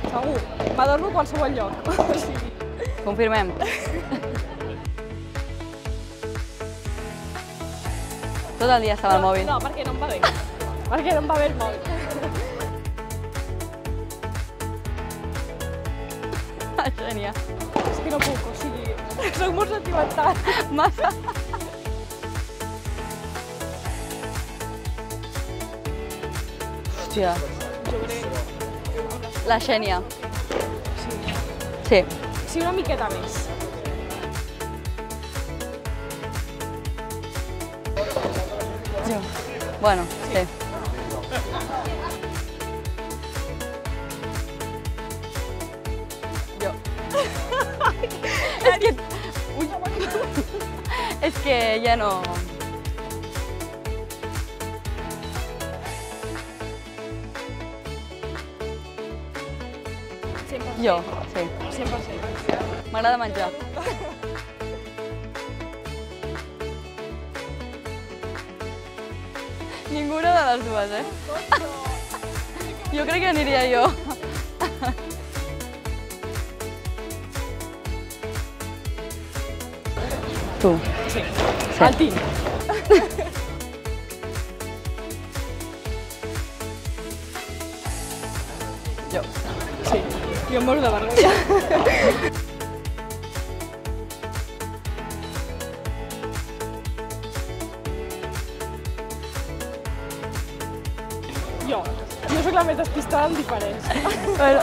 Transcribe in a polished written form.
Segur. M'adormo a qualsevol lloc. O sigui... Confirmem. Tot el dia estava al mòbil. No, perquè no em va bé. Perquè no em va bé el mòbil. Xènia. És que no puc, o sigui... Soc molt sentimental. Massa. Hòstia. Jo crec... La Xènia. Sí. Sí. Sí, una miqueta més. Jo. Bueno, sí. Jo. És que... Ui. És que ja no... Jo, sí. 100%. M'agrada menjar. Ninguna de les dues, eh? Jo crec que aniria jo. Tu. Sí. Sí. El tinc. Jo. Sí. Jo em moro de vergonya. Jo. Jo sóc la més despistada en diferents. Bueno.